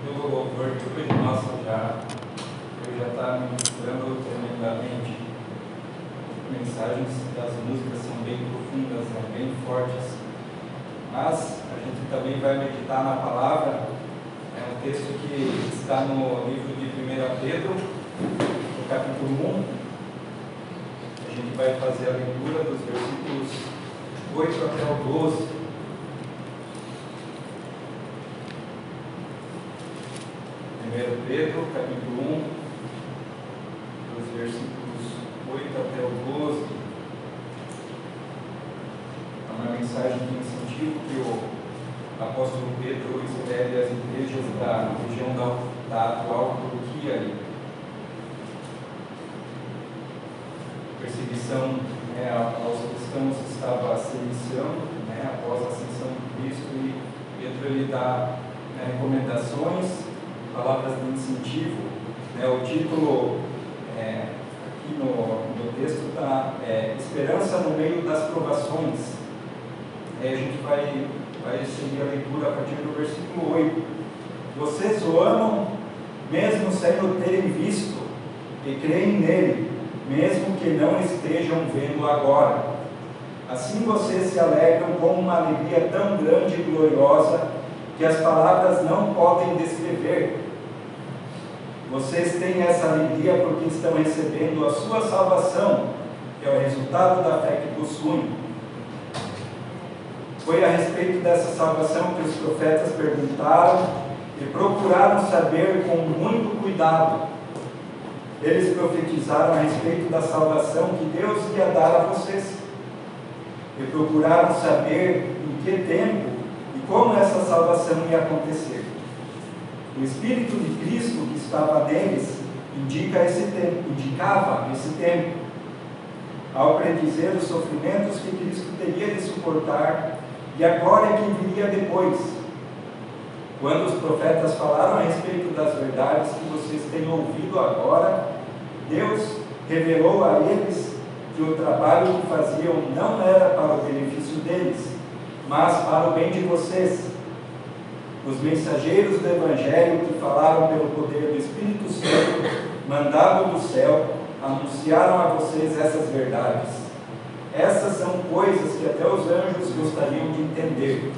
pelo louvor que o nosso já está ministrando tremendamente. As mensagens das músicas são bem profundas, né, bem fortes, mas a gente também vai meditar na palavra. É um texto que está no livro de 1 Pedro, no capítulo 1. A gente vai fazer a leitura dos versículos 8 até o 12. 1 Pedro, capítulo 1, dos versículos 8 até o 12. É uma mensagem de incentivo que o apóstolo Pedro escreve às igrejas da região da atual Turquia. A perseguição aos cristãos estava se iniciando, após a ascensão de Cristo, e Pedro ele dá recomendações, palavras de incentivo. O título aqui no texto está Esperança no meio das provações. A gente vai seguir a leitura a partir do versículo 8. Vocês o amam, mesmo sem o terem visto, e creem nele, mesmo que não estejam vendo agora. Assim vocês se alegram com uma alegria tão grande e gloriosa que as palavras não podem descrever. Vocês têm essa alegria porque estão recebendo a sua salvação, que é o resultado da fé que possuem. Foi a respeito dessa salvação que os profetas perguntaram e procuraram saber com muito cuidado. Eles profetizaram a respeito da salvação que Deus ia dar a vocês, e procuraram saber em que tempo e como essa salvação ia acontecer. O Espírito de Cristo que estava neles indicava esse tempo, ao predizer os sofrimentos que Cristo teria de suportar e a glória que viria depois. Quando os profetas falaram a respeito das verdades que vocês têm ouvido agora, Deus revelou a eles que o trabalho que faziam não era para o benefício deles, mas para o bem de vocês. Os mensageiros do Evangelho que falaram pelo poder do Espírito Santo, mandado do céu, anunciaram a vocês essas verdades. Essas são coisas que até os anjos gostariam de entender.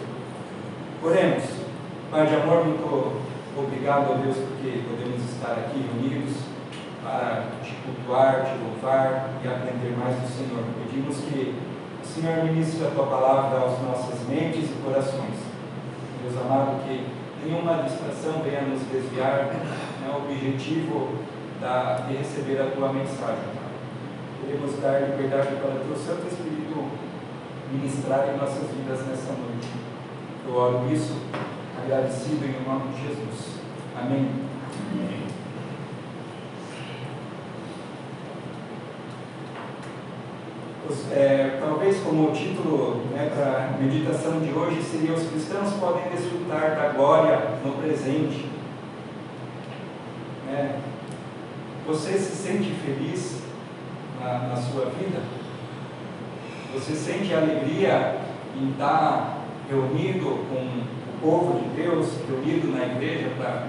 Oremos. Pai de amor, muito obrigado a Deus porque podemos estar aqui reunidos para te cultuar, te louvar e aprender mais do Senhor. Pedimos que o Senhor ministre a tua palavra às nossas mentes e corações. Deus amado, que nenhuma distração venha nos desviar o objetivo de receber a tua mensagem. Queremos dar liberdade para o teu Santo Espírito ministrar em nossas vidas nessa noite. Eu oro isso agradecido em nome de Jesus. Amém. Amém. Talvez como o título para a meditação de hoje seria: os cristãos podem desfrutar da glória no presente. Você se sente feliz na sua vida? Você sente alegria em estar reunido com o povo de Deus, reunido na igreja para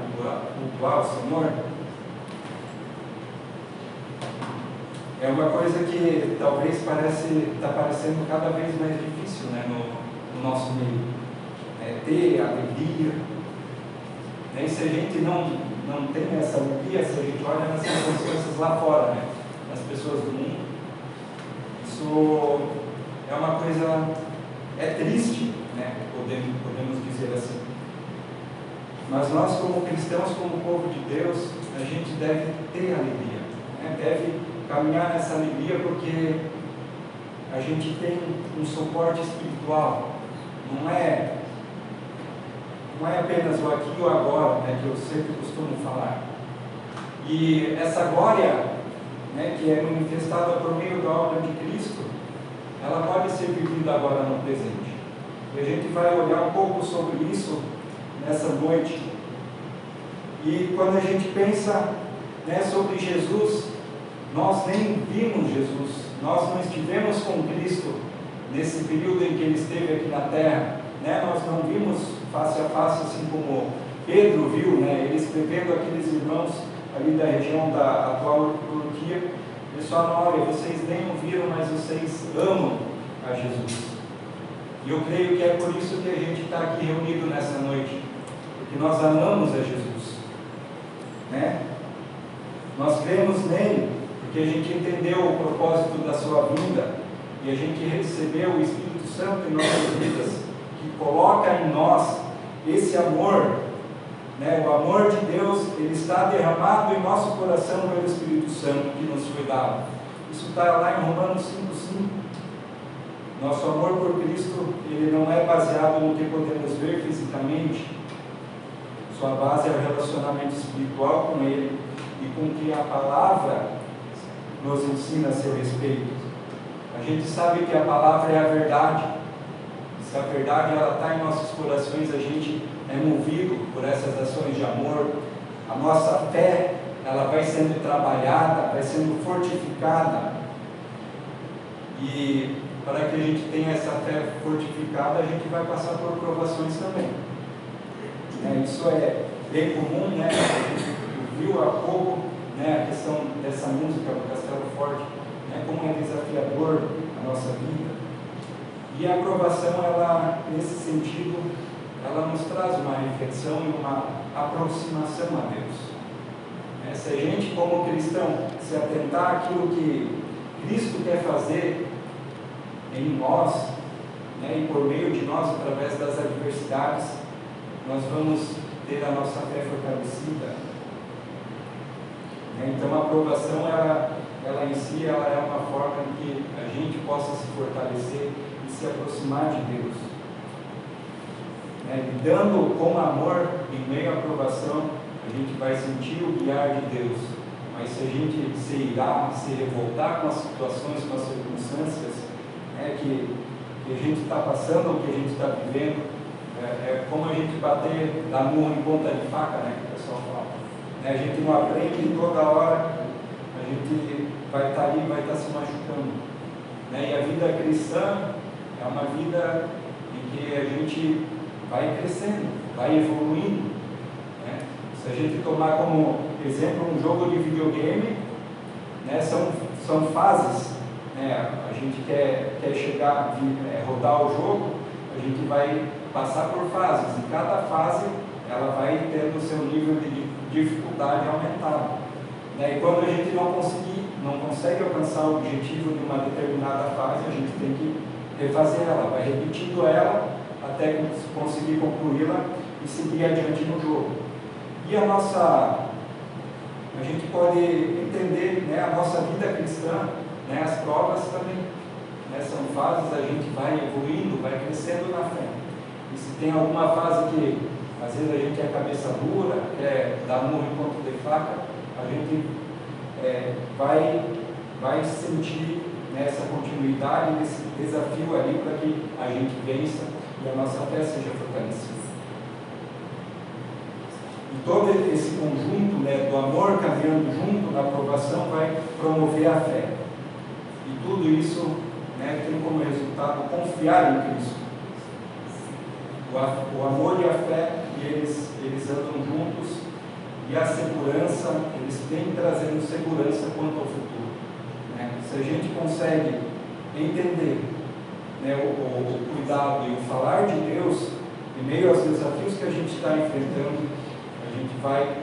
cultuar o Senhor? É uma coisa que talvez está parecendo cada vez mais difícil no nosso meio. Ter alegria. E se a gente não tem essa alegria, se a gente olha nas circunstâncias lá fora, nas pessoas do mundo, isso é uma coisa, triste, podemos dizer assim. Mas nós, como cristãos, como povo de Deus, a gente deve ter alegria, deve caminhar nessa alegria, porque a gente tem um suporte espiritual. Não é apenas o aqui e o agora, que eu sempre costumo falar. E essa glória, que é manifestada por meio da obra de Cristo, ela pode ser vivida agora no presente. E a gente vai olhar um pouco sobre isso nessa noite. E quando a gente pensa sobre Jesus, nós nem vimos Jesus, nós não estivemos com Cristo nesse período em que Ele esteve aqui na terra, Nós não vimos face a face, assim como Pedro viu, né, ele escrevendo aqueles irmãos ali da região da atual Turquia, ele só olha, vocês nem o viram, mas vocês amam a Jesus. E eu creio que é por isso que a gente está aqui reunido nessa noite, porque nós amamos a Jesus, né? Nós cremos nele, porque a gente entendeu o propósito da sua vinda, e a gente recebeu o Espírito Santo em nossas vidas, que coloca em nós esse amor, né? O amor de Deus, ele está derramado em nosso coração pelo Espírito Santo que nos foi dado. Isso está lá em Romanos 5,5. Nosso amor por Cristo, ele não é baseado no que podemos ver fisicamente. Sua base é o relacionamento espiritual com Ele e com que a palavra nos ensina a seu respeito. A gente sabe que a palavra é a verdade. Se a verdade está em nossos corações, a gente é movido por essas ações de amor. A nossa fé, ela vai sendo trabalhada, vai sendo fortificada. E para que a gente tenha essa fé fortificada, a gente vai passar por provações também. Isso é bem comum, né? A gente viu há pouco, né, a questão dessa música do Castelo Forte, né, como é desafiador a nossa vida. E a aprovação, ela, nesse sentido, ela nos traz uma reflexão e uma aproximação a Deus. Se a gente, como cristão, se atentar àquilo que Cristo quer fazer em nós, né, e por meio de nós, através das adversidades, nós vamos ter a nossa fé fortalecida. Então a aprovação, ela em si, ela é uma forma de que a gente possa se fortalecer e se aproximar de Deus. Lidando com amor em meio à aprovação, a gente vai sentir o guiar de Deus. Mas se a gente se irar, se revoltar com as situações, com as circunstâncias, que a gente está passando, o que a gente está vivendo, é como a gente bater, dar murro em ponta de faca, né, que o pessoal fala. A gente não aprende toda hora, a gente vai estar ali, vai estar se machucando. E a vida cristã é uma vida em que a gente vai crescendo, vai evoluindo. Se a gente tomar como exemplo um jogo de videogame, são fases. A gente quer chegar, rodar o jogo, a gente vai passar por fases, e cada fase ela vai tendo o seu nível de dificuldade aumentado. E quando a gente não consegue alcançar o objetivo de uma determinada fase, a gente tem que refazer ela, vai repetindo ela até conseguir concluí-la e seguir adiante no jogo. E a gente pode entender, a nossa vida cristã, as provas também, são fases, a gente vai evoluindo, vai crescendo na fé. E se tem alguma fase que às vezes a gente é cabeça dura, quer dar murro em ponto de faca, a gente vai sentir essa continuidade, esse desafio ali para que a gente vença e a nossa fé seja fortalecida. E todo esse conjunto, do amor caminhando junto na aprovação vai promover a fé. E tudo isso, tem como resultado confiar em Cristo. O amor e a fé, eles andam juntos, e a segurança, eles vêm trazendo segurança quanto ao futuro. Se a gente consegue entender o cuidado e o falar de Deus, em meio aos desafios que a gente está enfrentando, a gente vai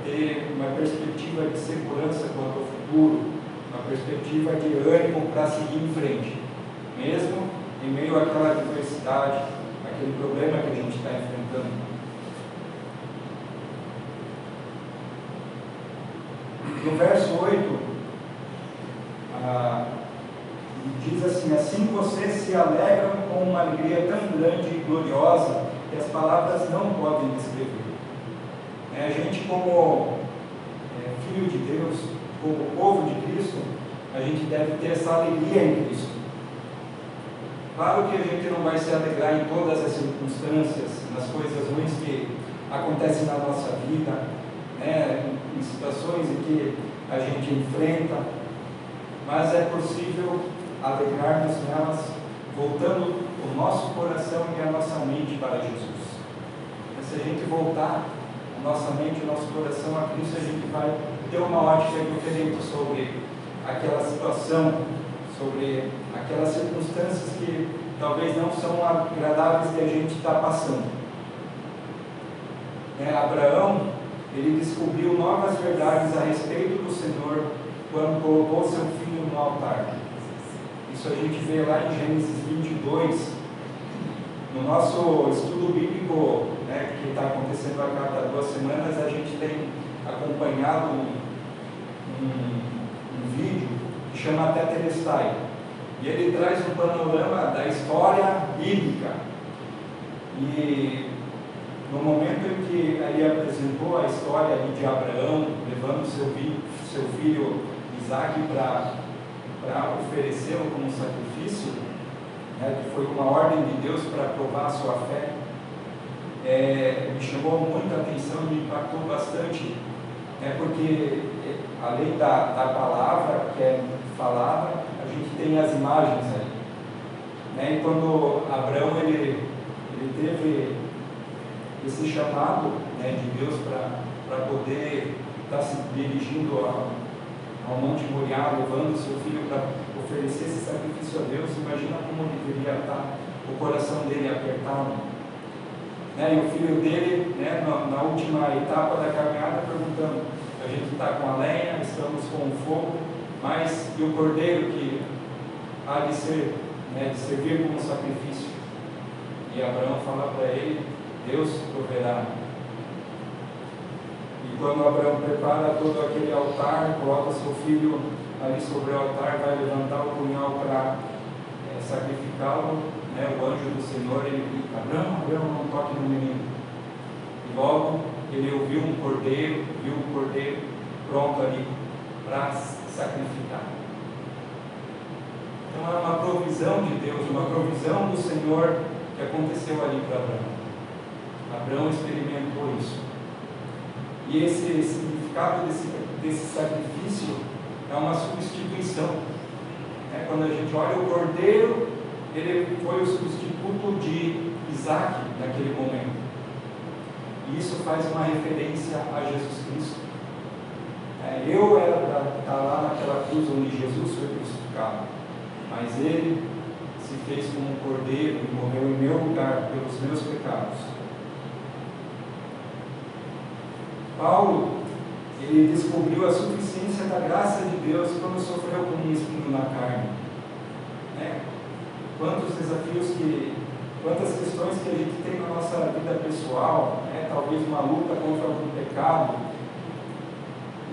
ter uma perspectiva de segurança quanto ao futuro, uma perspectiva de ânimo para seguir em frente, mesmo em meio àquela adversidade, aquele problema que a gente está enfrentando. No verso 8, diz assim: assim vocês se alegram com uma alegria tão grande e gloriosa que as palavras não podem descrever. A gente, como filho de Deus, como povo de Cristo, a gente deve ter essa alegria em Cristo. Claro que a gente não vai se alegrar em todas as circunstâncias, nas coisas ruins que acontecem na nossa vida, em situações em que a gente enfrenta, mas é possível alegrarmos nelas, voltando o nosso coração e a nossa mente para Jesus. Se a gente voltar a nossa mente, o nosso coração a Cristo, a gente vai ter uma ótica diferente sobre aquela situação, sobre aquelas circunstâncias que talvez não são agradáveis que a gente está passando. Abraão, ele descobriu novas verdades a respeito do Senhor quando colocou seu filho no altar. Isso a gente vê lá em Gênesis 22. No nosso estudo bíblico, que está acontecendo a cada 2 semanas, a gente tem acompanhado um vídeo que chama Tetelestai. E ele traz um panorama da história bíblica. E no momento em que ele apresentou a história de Abraão, levando seu filho Isaque para oferecê-lo como sacrifício, que foi uma ordem de Deus para provar a sua fé, me chamou muita atenção, me impactou bastante, porque além da palavra que é falada, a gente tem as imagens aí. E quando Abraão ele teve esse chamado de Deus para poder estar se dirigindo ao Monte Moriá, levando seu filho para oferecer esse sacrifício a Deus, imagina como deveria estar o coração dele apertado. E o filho dele, na última etapa da caminhada, perguntando: a gente está com a lenha, estamos com o fogo, mas e o cordeiro que há de ser, de servir como sacrifício? E Abraão fala para ele: Deus proverá. E quando Abraão prepara todo aquele altar, coloca seu filho ali sobre o altar, vai levantar o punhal para sacrificá-lo, o anjo do Senhor, ele grita: Abraão, não toque no menino. E logo ele ouviu um cordeiro, pronto ali para sacrificar. Então é uma provisão de Deus, uma provisão do Senhor que aconteceu ali para Abraão. Abraão experimentou isso. E esse significado desse sacrifício é uma substituição. Quando a gente olha o cordeiro, ele foi o substituto de Isaque naquele momento. E isso faz uma referência a Jesus Cristo. Eu era para estar lá naquela cruz onde Jesus foi crucificado, mas ele se fez como um cordeiro e morreu em meu lugar pelos meus pecados. Paulo, ele descobriu a suficiência da graça de Deus quando sofreu com um espinho na carne. Quantos desafios quantas questões que a gente tem na nossa vida pessoal, talvez uma luta contra algum pecado,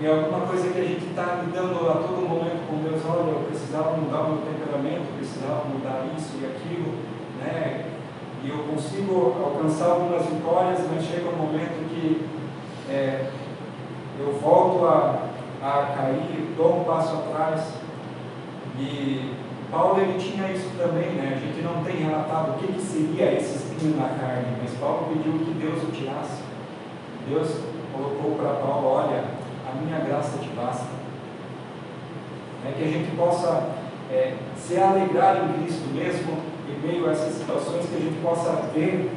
e alguma coisa que a gente está lidando a todo momento com Deus. Olha, eu precisava mudar o meu temperamento, precisava mudar isso e aquilo, e eu consigo alcançar algumas vitórias, mas chega um momento que eu volto a cair, dou um passo atrás. E Paulo, ele tinha isso também, a gente não tem relatado o que seria esse espinho na carne, mas Paulo pediu que Deus o tirasse. Deus colocou para Paulo: olha, a minha graça te basta. Que a gente possa se alegrar em Cristo mesmo em meio a essas situações, que a gente possa ver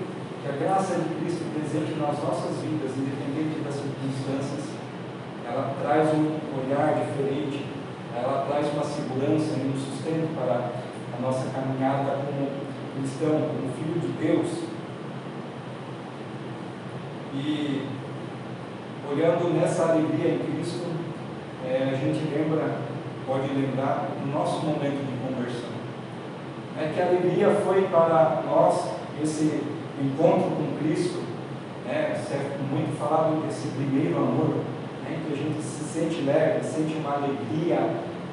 que a graça de Cristo presente nas nossas vidas, independente das circunstâncias, ela traz um olhar diferente, ela traz uma segurança e um sustento para a nossa caminhada como cristão, como filho de Deus. E olhando nessa alegria em Cristo, a gente pode lembrar do nosso momento de conversão. Que a alegria foi para nós esse encontro com Cristo, é muito falado desse primeiro amor, que a gente se sente leve, sente uma alegria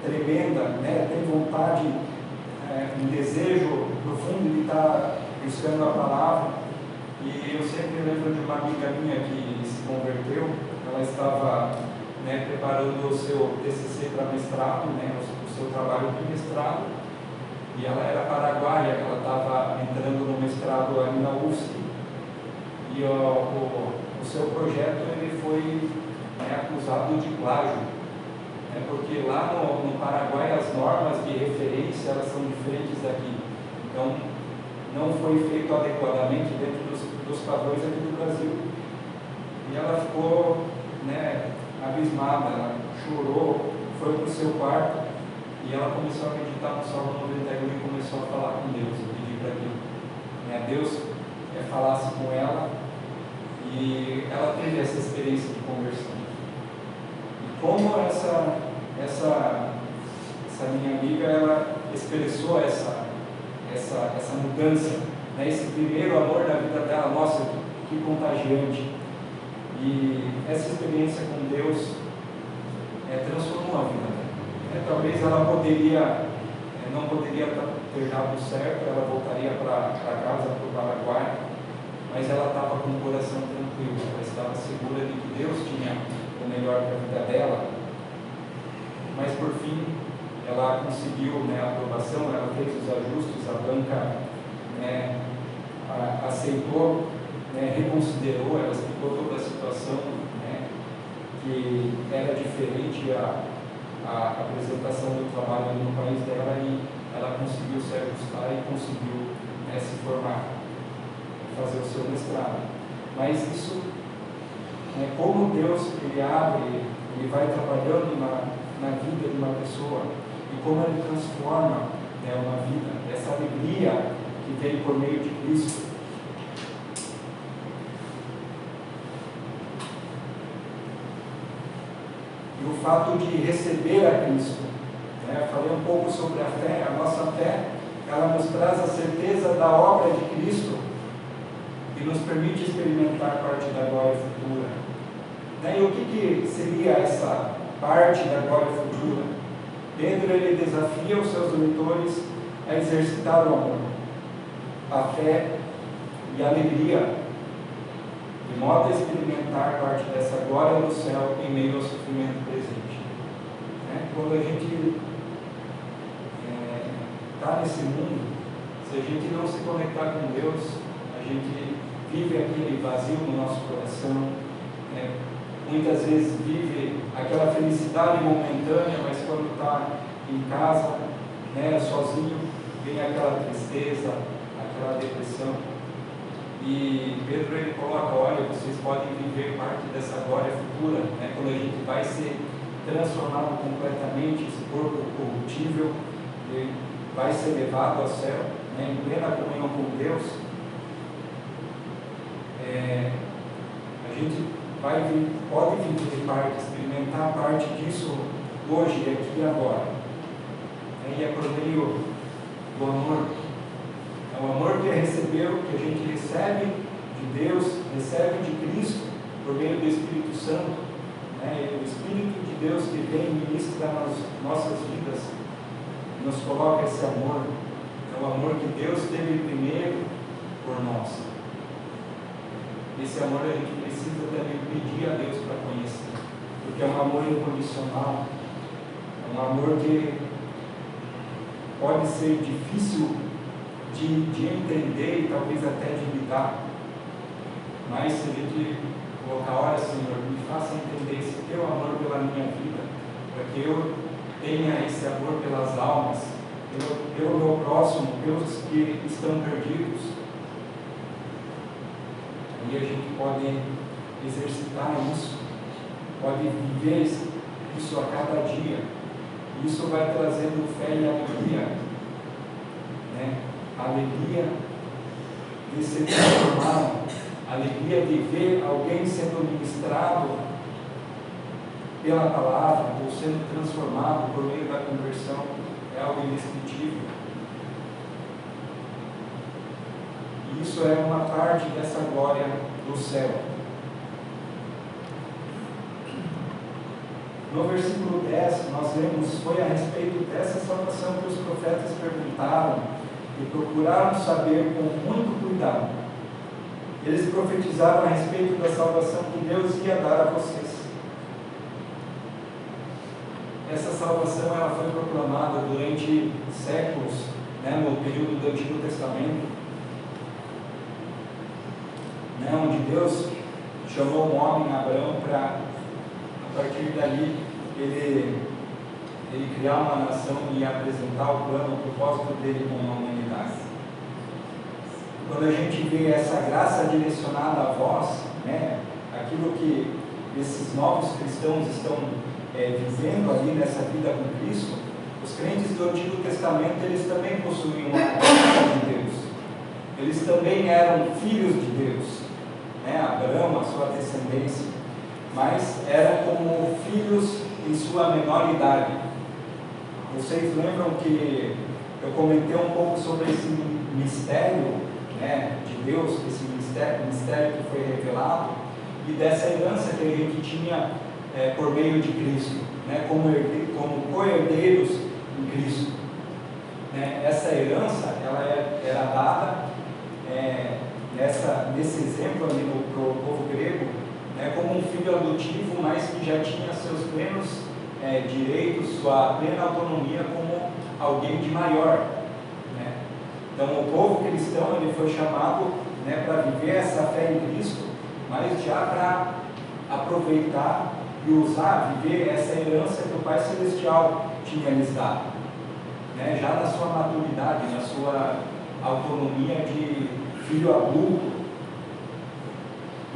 tremenda, tem vontade, um desejo profundo de estar buscando a palavra. E eu sempre lembro de uma amiga minha que se converteu. Ela estava preparando o seu TCC para mestrado, o seu trabalho de mestrado, e ela era paraguaia, ela estava entrando no mestrado ali na UFSC, e o seu projeto ele foi acusado de plágio, porque lá no Paraguai as normas de referência elas são diferentes daqui, então não foi feito adequadamente dentro dos padrões aqui do Brasil. E ela ficou, né, abismada, ela chorou, foi para o seu quarto e ela começou a meditar no Salmo 91 e começou a falar com Deus. Eu pedi para que, né, Deus falasse com ela, e ela teve essa experiência de conversão. E como essa minha amiga, ela expressou essa mudança, né, esse primeiro amor da vida dela, nossa, que contagiante. E essa experiência com Deus transformou a vida dela. Talvez ela não poderia ter dado certo, ela voltaria para casa, para o Paraguai, mas ela estava com o coração tranquilo, ela estava segura de que Deus tinha o melhor para a vida dela. Mas por fim, ela conseguiu, né, a aprovação, ela fez os ajustes, a banca, né, aceitou, né, reconsiderou, ela explicou toda a situação, né, que era diferente a apresentação do trabalho no país dela, e ela conseguiu se ajustar e conseguiu, né, se formar, fazer o seu mestrado. Mas isso, né, como Deus ele abre, ele vai trabalhando na vida de uma pessoa, e como ele transforma, né, uma vida, essa alegria que vem por meio de Cristo. E o fato de receber a Cristo, né, falei um pouco sobre a fé. A nossa fé, ela nos traz a certeza da obra de Cristo e nos permite experimentar parte da glória futura. Né? E o que seria essa parte da glória futura? Pedro ele desafia os seus leitores a exercitar o amor, a fé e a alegria, de modo a experimentar parte dessa glória do céu em meio ao sofrimento presente. Né? Quando a gente está nesse mundo, se a gente não se conectar com Deus, a gente vive aquele vazio no nosso coração, né? Muitas vezes vive aquela felicidade momentânea, mas quando está em casa, né, sozinho, vem aquela tristeza, aquela depressão. E Pedro ele coloca, olha, vocês podem viver parte dessa glória futura, né, quando a gente vai ser transformado completamente, esse corpo corruptível, ele vai ser levado ao céu, né, em plena comunhão com Deus. A gente pode vir parte, experimentar parte disso hoje, aqui e agora. E é por meio do amor. É o amor que recebeu, que a gente recebe de Deus, recebe de Cristo, por meio do Espírito Santo. Né? O Espírito de Deus que vem e ministra nas nossas vidas, nos coloca esse amor. É o amor que Deus teve primeiro por nós. Esse amor a gente precisa também pedir a Deus para conhecer, porque é um amor incondicional, é um amor que pode ser difícil de entender e talvez até de lidar, mas se a gente colocar, olha Senhor, me faça entender esse teu amor pela minha vida, para que eu tenha esse amor pelas almas, pelo meu próximo, pelos que estão perdidos. E a gente pode exercitar isso, pode viver isso a cada dia. Isso vai trazendo fé e alegria, né? A alegria de ser transformado, a alegria de ver alguém sendo ministrado pela palavra, ou sendo transformado por meio da conversão, é algo indescritível. Isso é uma parte dessa glória do céu. No versículo 10, nós lemos, foi a respeito dessa salvação que os profetas perguntaram e procuraram saber com muito cuidado. Eles profetizaram a respeito da salvação que Deus ia dar a vocês. Essa salvação ela foi proclamada durante séculos, né, no período do Antigo Testamento, onde Deus chamou um homem, Abraão, para, a partir dali, ele criar uma nação e apresentar o plano, o propósito dele com a humanidade. Quando a gente vê essa graça direcionada a vós, né, aqui aquilo que esses novos cristãos estão vivendo ali nessa vida com Cristo, os crentes do Antigo Testamento, eles também possuíam uma promessa de Deus. Eles também eram filhos de Deus, né? Abraão, a sua descendência, mas eram como filhos em sua menor idade. Vocês lembram que eu comentei um pouco sobre esse mistério, né, de Deus, esse mistério que foi revelado, e dessa herança que a gente tinha por meio de Cristo, né, como co-herdeiros em Cristo. Essa herança ela era dada nesse exemplo ali para o povo grego, né, como um filho adotivo, mas que já tinha seus plenos direitos, sua plena autonomia como alguém de maior. Né? Então o povo cristão ele foi chamado, né, para viver essa fé em Cristo, mas já para aproveitar e usar, viver essa herança que o Pai Celestial tinha lhes dado, né? Já na sua maturidade, na sua autonomia de filho adulto.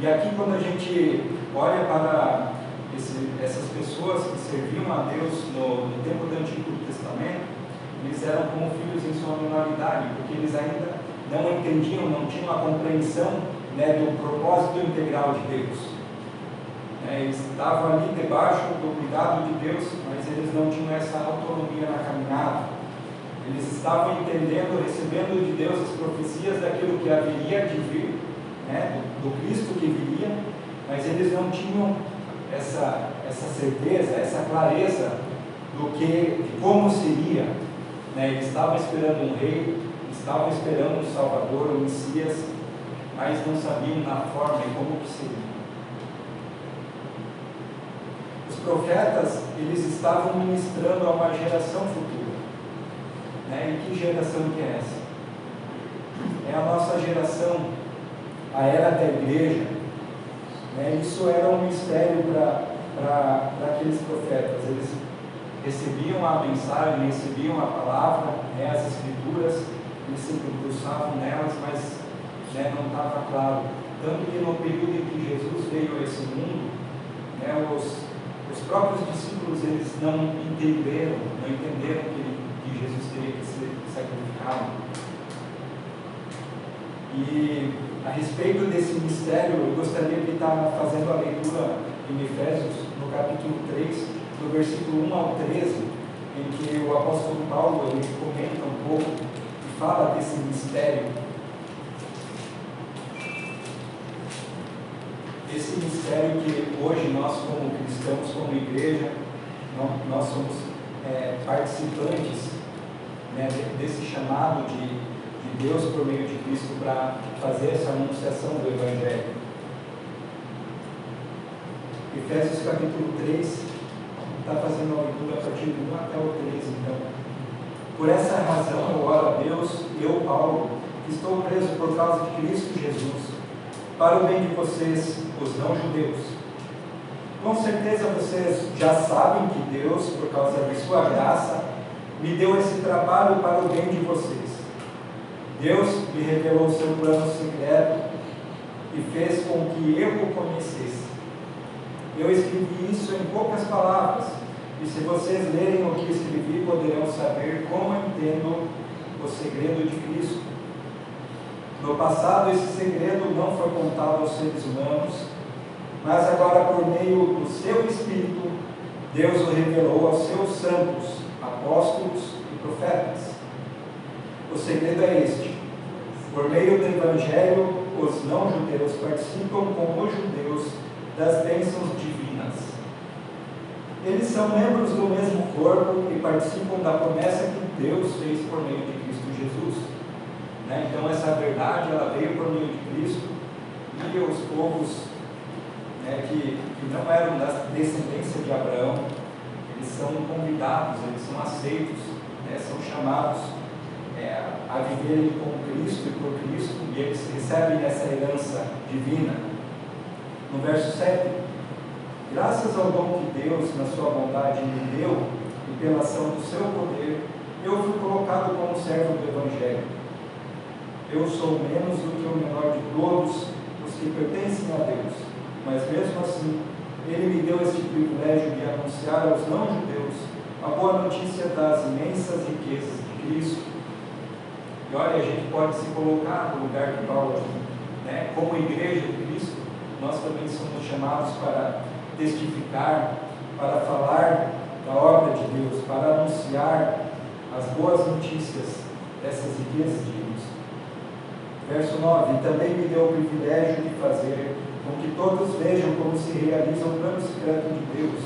E aqui, quando a gente olha para essas pessoas que serviam a Deus no tempo do Antigo Testamento, eles eram como filhos em sua menoridade, porque eles ainda não entendiam, não tinham a compreensão, né, do propósito integral de Deus. Eles estavam ali debaixo do cuidado de Deus, mas eles não tinham essa autonomia na caminhada. Eles estavam entendendo, recebendo de Deus as profecias daquilo que haveria de vir, né, do Cristo que viria, mas eles não tinham essa certeza, essa clareza de como seria. Né? Eles estavam esperando um rei, estavam esperando um Salvador, um Messias, mas não sabiam na forma e como que seria. Os profetas, eles estavam ministrando a uma geração futura. Né? E que geração que é essa? É a nossa geração, a era da igreja. Né? Isso era um mistério para aqueles profetas. Eles recebiam a mensagem, recebiam a palavra, né, as escrituras, eles se debruçavam nelas, mas, né, não estava claro. Tanto que no período em que Jesus veio a esse mundo, né, os próprios discípulos eles não entenderam que Jesus teria que ser sacrificado. E a respeito desse mistério, eu gostaria de estar fazendo a leitura em Efésios, no capítulo 3, do versículo 1 ao 13, em que o apóstolo Paulo ele comenta um pouco e fala desse mistério. Esse mistério que hoje nós, como cristãos, como igreja, nós somos participantes, né, desse chamado de Deus por meio de Cristo para fazer essa anunciação do Evangelho. Efésios capítulo 3, está fazendo a leitura a partir do 1 até o 3, então. Por essa razão eu oro a Deus, eu, Paulo, que estou preso por causa de Cristo Jesus, para o bem de vocês, os não-judeus. Com certeza vocês já sabem que Deus, por causa de sua graça, me deu esse trabalho para o bem de vocês. Deus me revelou o seu plano secreto e fez com que eu o conhecesse. Eu escrevi isso em poucas palavras, e se vocês lerem o que escrevi, poderão saber como entendo o segredo de Cristo. No passado, esse segredo não foi contado aos seres humanos, mas agora, por meio do seu Espírito, Deus o revelou aos seus santos, apóstolos e profetas. O segredo é este: por meio do Evangelho, os não-judeus participam com os judeus das bênçãos divinas. Eles são membros do mesmo corpo e participam da promessa que Deus fez por meio de Cristo Jesus. Né? Então essa verdade ela veio por meio de Cristo, e os povos, né, que não eram da descendência de Abraão, eles são convidados, eles são aceitos, né, são chamados a viverem com Cristo e por Cristo, e eles recebem essa herança divina. No verso 7, graças ao dom que Deus, na sua bondade, me deu, e pela ação do seu poder, eu fui colocado como servo do Evangelho. Eu sou menos do que o menor de todos os que pertencem a Deus, mas mesmo assim, Ele me deu este privilégio de anunciar aos não-judeus a boa notícia das imensas riquezas de Cristo. E olha, a gente pode se colocar no lugar de Paulo aqui, né? Como igreja de Cristo, nós também somos chamados para testificar, para falar da obra de Deus, para anunciar as boas notícias dessas riquezas de Cristo. Verso 9: e também me deu o privilégio de fazer com que todos vejam como se realiza o plano secreto de Deus,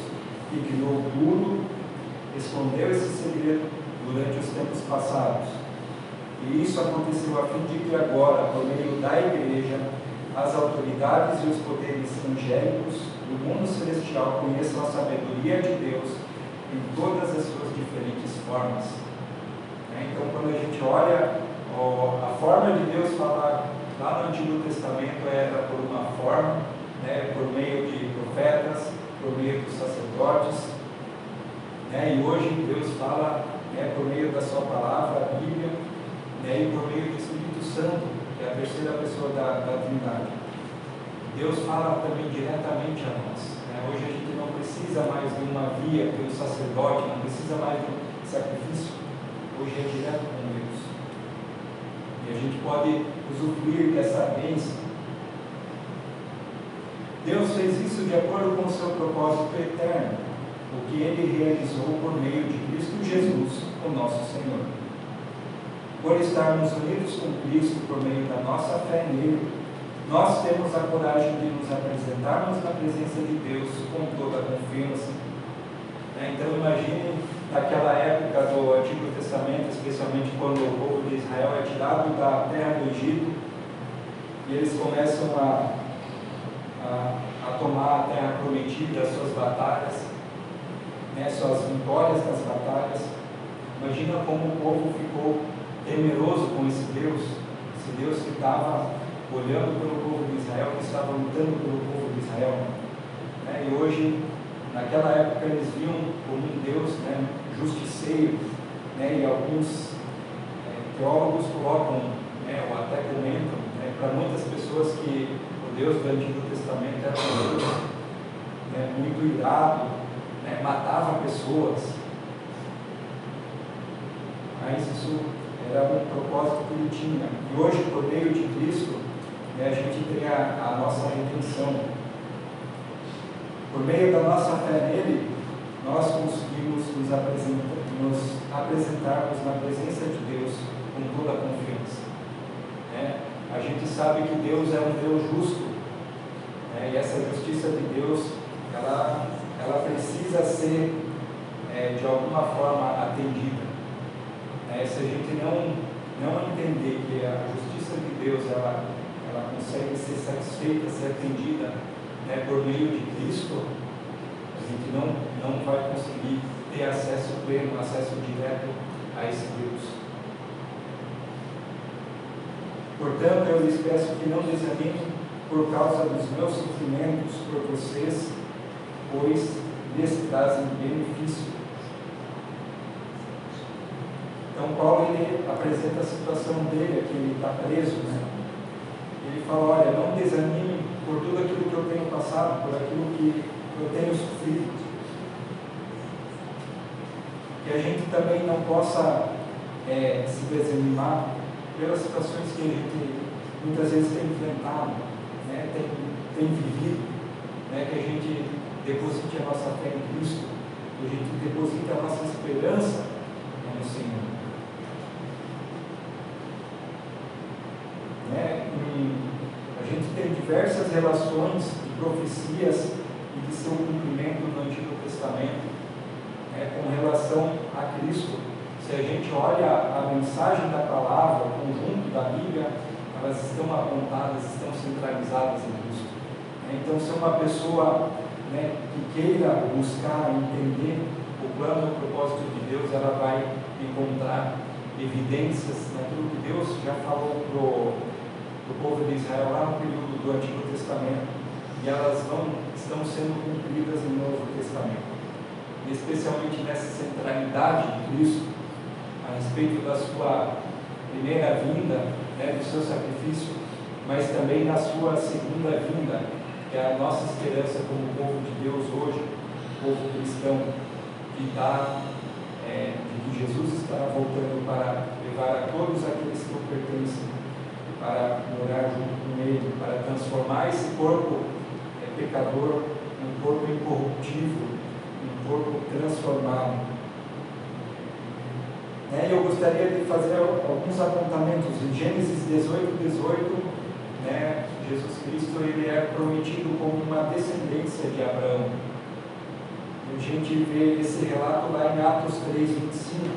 que criou tudo, escondeu esse segredo durante os tempos passados. E isso aconteceu a fim de que agora, por meio da igreja, as autoridades e os poderes angélicos do mundo celestial conheçam a sabedoria de Deus em todas as suas diferentes formas. Então, quando a gente olha a forma de Deus falar lá no Antigo Testamento, era por uma forma, por meio de profetas, por meio dos sacerdotes, e hoje Deus fala por meio da sua palavra, a Bíblia, e por meio do Espírito Santo, que é a terceira pessoa da Trindade. Deus fala também diretamente a nós. Hoje a gente não precisa mais de uma via, de um sacerdote, não precisa mais de um sacrifício. Hoje é direto com Deus. E a gente pode usufruir dessa bênção. Deus fez isso de acordo com o seu propósito eterno, o que Ele realizou por meio de Cristo Jesus, o nosso Senhor. Por estarmos unidos com Cristo por meio da nossa fé nele, nós temos a coragem de nos apresentarmos na presença de Deus com toda a confiança. Então imagine naquela época do Antigo Testamento, especialmente quando o povo de Israel é tirado da terra do Egito e eles começam a tomar a terra prometida, as suas batalhas, suas vitórias nas batalhas. Imagina como o povo ficou temeroso com esse Deus que estava olhando pelo povo de Israel, que estava lutando pelo povo de Israel. E hoje, naquela época, eles viam como um Deus justiceiro, e alguns teólogos colocam, ou até comentam, para muitas pessoas que o Deus do Antigo Testamento era um Deus muito irado, matava pessoas. Mas isso era um propósito que ele tinha. E hoje, por meio de Cristo, a gente tem a nossa redenção. Por meio da nossa fé nele, nós conseguimos nos apresentarmos na presença de Deus com toda a confiança. A gente sabe que Deus é um Deus justo, e essa justiça de Deus, ela precisa ser de alguma forma atendida. Se a gente não entender que a justiça de Deus ela consegue ser satisfeita, ser atendida por meio de Cristo, a gente não vai conseguir ter acesso pleno, acesso direto a esse Deus. Portanto, eu lhes peço que não desanimem por causa dos meus sofrimentos por vocês, pois lhes trazem benefício. Então, Paulo ele apresenta a situação dele, que ele está preso, Ele fala: olha, não desanime por tudo aquilo que eu tenho passado, por aquilo que eu tenho sofrido. Que a gente também não possa se desanimar pelas situações que a gente muitas vezes tem enfrentado, tem vivido, que a gente deposite a nossa fé em Cristo, que a gente deposite a nossa esperança no Senhor. A gente tem diversas relações de profecias e de seu cumprimento no Antigo Testamento, com relação a Cristo. Se a gente olha a mensagem da palavra, o conjunto da Bíblia, elas estão apontadas, estão centralizadas em Cristo. Então, se uma pessoa que queira buscar entender o plano e o propósito de Deus, ela vai encontrar evidências naquilo que Deus já falou para o povo de Israel lá no período do Antigo Testamento, e elas estão sendo cumpridas no Novo Testamento, e especialmente nessa centralidade de Cristo a respeito da sua primeira vinda, do seu sacrifício, mas também da sua segunda vinda, que é a nossa esperança como povo de Deus hoje, povo cristão, que de que Jesus estará voltando para levar a todos aqueles que o pertencem, para morar junto com Ele, para transformar esse corpo pecador num corpo incorruptível, num corpo transformado. E eu gostaria de fazer alguns apontamentos. Em Gênesis 18, Jesus Cristo ele é prometido como uma descendência de Abraão. A gente vê esse relato lá em Atos 3:25.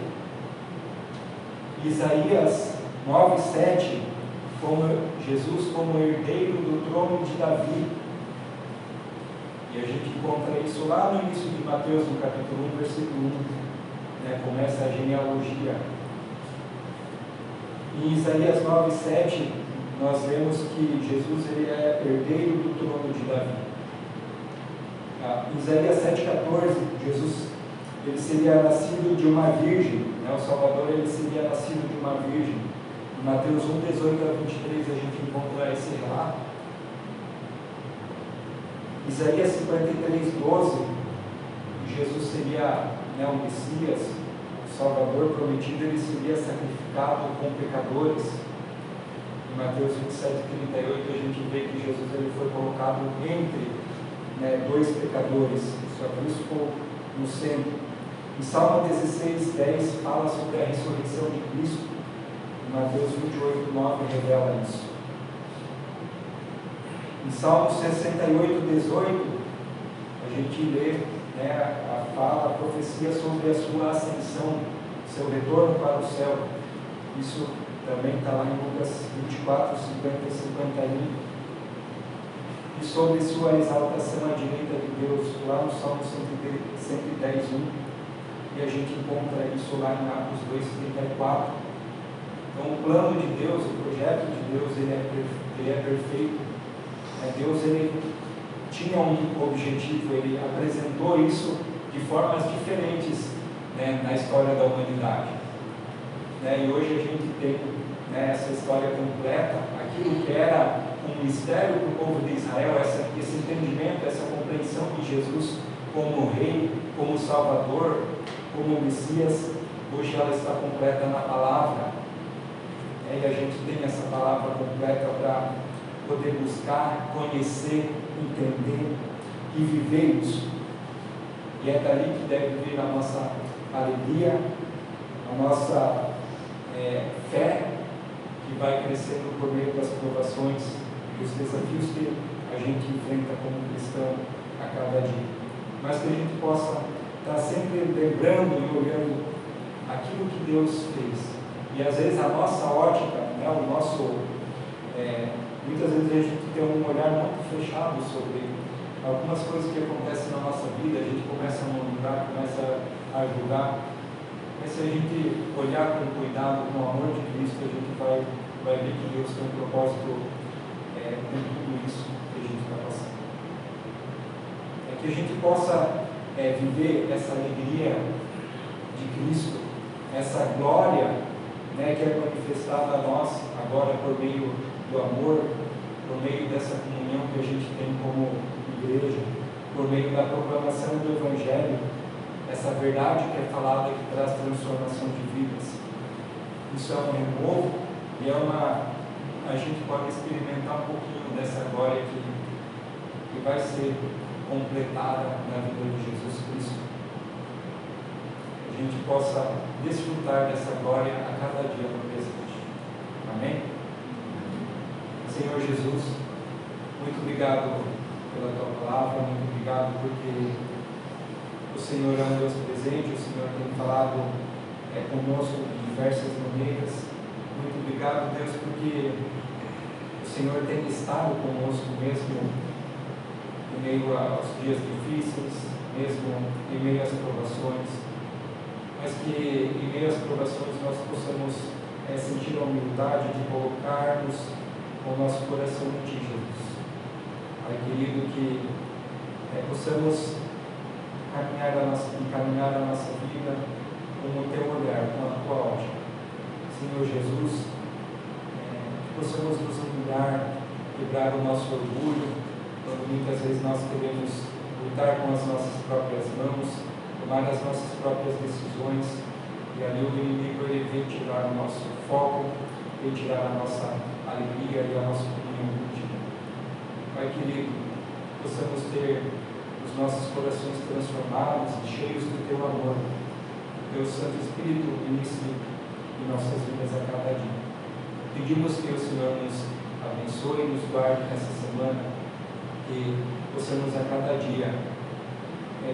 Isaías 9:7, Jesus como herdeiro do trono de Davi. E a gente encontra isso lá no início de Mateus, no capítulo 1, versículo 1. Começa a genealogia. Em Isaías 9:7, nós vemos que Jesus ele é herdeiro do trono de Davi. Em Isaías 7:14, Jesus ele seria nascido de uma virgem, o Salvador ele seria nascido de uma virgem. Em Mateus 1:18-23 a gente encontra esse relato. Isaías 53:12, Jesus seria o Messias, o Salvador prometido, ele seria sacrificado com pecadores. Em Mateus 27:38 a gente vê que Jesus ele foi colocado entre dois pecadores, só por isso ficou no centro. Em Salmo 16:10 fala sobre a ressurreição de Cristo. Em Mateus 28:9 revela isso. Em Salmo 68:18 a gente lê a profecia sobre a sua ascensão, seu retorno para o céu. Isso também está lá em Lucas 24:50 e 51. E sobre sua exaltação à direita de Deus, lá no Salmo 110:1. E a gente encontra isso lá em Atos 2:34. Então o plano de Deus, o projeto de Deus, ele é perfeito. Deus ele tinha um objetivo, ele apresentou isso de formas diferentes na história da humanidade. E hoje a gente tem essa história completa, aquilo que era um mistério para o povo de Israel, esse entendimento, essa compreensão de Jesus como Rei, como Salvador, como Messias, hoje ela está completa na palavra. E a gente tem essa palavra completa para poder buscar, conhecer, entender e viver isso. E é dali que deve vir a nossa alegria, a nossa fé, que vai crescendo por meio das provações e os desafios que a gente enfrenta como cristão a cada dia. Mas que a gente possa estar sempre lembrando e olhando aquilo que Deus fez. E às vezes a nossa ótica, muitas vezes a gente tem um olhar muito fechado sobre algumas coisas que acontecem na nossa vida, a gente começa a murmurar, começa a julgar. Mas se a gente olhar com cuidado, com o amor de Cristo, a gente vai ver que Deus tem um propósito com tudo isso que a gente está passando. Que a gente possa viver essa alegria de Cristo, essa glória que é manifestada a nós agora por meio do amor, por meio dessa comunhão que a gente tem como igreja, por meio da proclamação do Evangelho, essa verdade que é falada que traz transformação de vidas. Isso é um renovo e a gente pode experimentar um pouquinho dessa glória que vai ser completada na vida de Jesus Cristo. A gente possa desfrutar dessa glória a cada dia no presente. Amém? Senhor Jesus, muito obrigado pela Tua palavra, muito obrigado porque o Senhor é um Deus presente, o Senhor tem falado conosco de diversas maneiras. Muito obrigado, Deus, porque o Senhor tem estado conosco mesmo em meio aos dias difíceis, mesmo em meio às provações, mas que em meio às provações nós possamos sentir a humildade de colocarmos o nosso coração em Ti, Jesus. Pai querido, que possamos encaminhar a nossa vida com o Teu olhar, com a Tua ótica. Senhor Jesus, que possamos nos humilhar, quebrar o nosso orgulho, quando muitas nós queremos lutar com as nossas próprias mãos, tomar as nossas próprias decisões, e ali o inimigo ele vem tirar o nosso foco, vem tirar a nossa alegria e a nossa comunhão contigo. Pai querido, possamos ter os nossos corações transformados e cheios do Teu amor. Teu Santo Espírito inicie em nossas vidas a cada dia. Pedimos que o Senhor nos abençoe e nos guarde nessa semana, que possamos a cada dia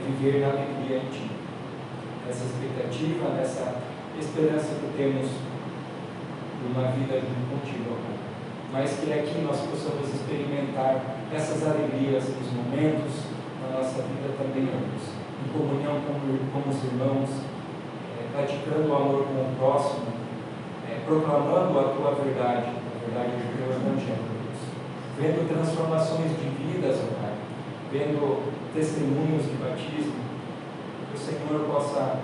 viver na alegria em Ti. Essa expectativa, nessa esperança que temos de uma vida contigo, amor. Mas que aqui nós possamos experimentar essas alegrias, os momentos na nossa vida também, ambos, em comunhão com os irmãos, praticando o amor com o próximo, proclamando a Tua verdade, a verdade do Teu Evangelho, Deus. Vendo transformações de vidas, ó Pai, vendo testemunhos de batismo, que o Senhor possa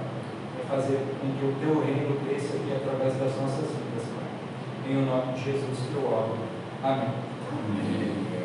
fazer com que o Teu reino cresça aqui através das nossas vidas, Pai. Em o nome de Jesus que eu oro. Amém. Amém.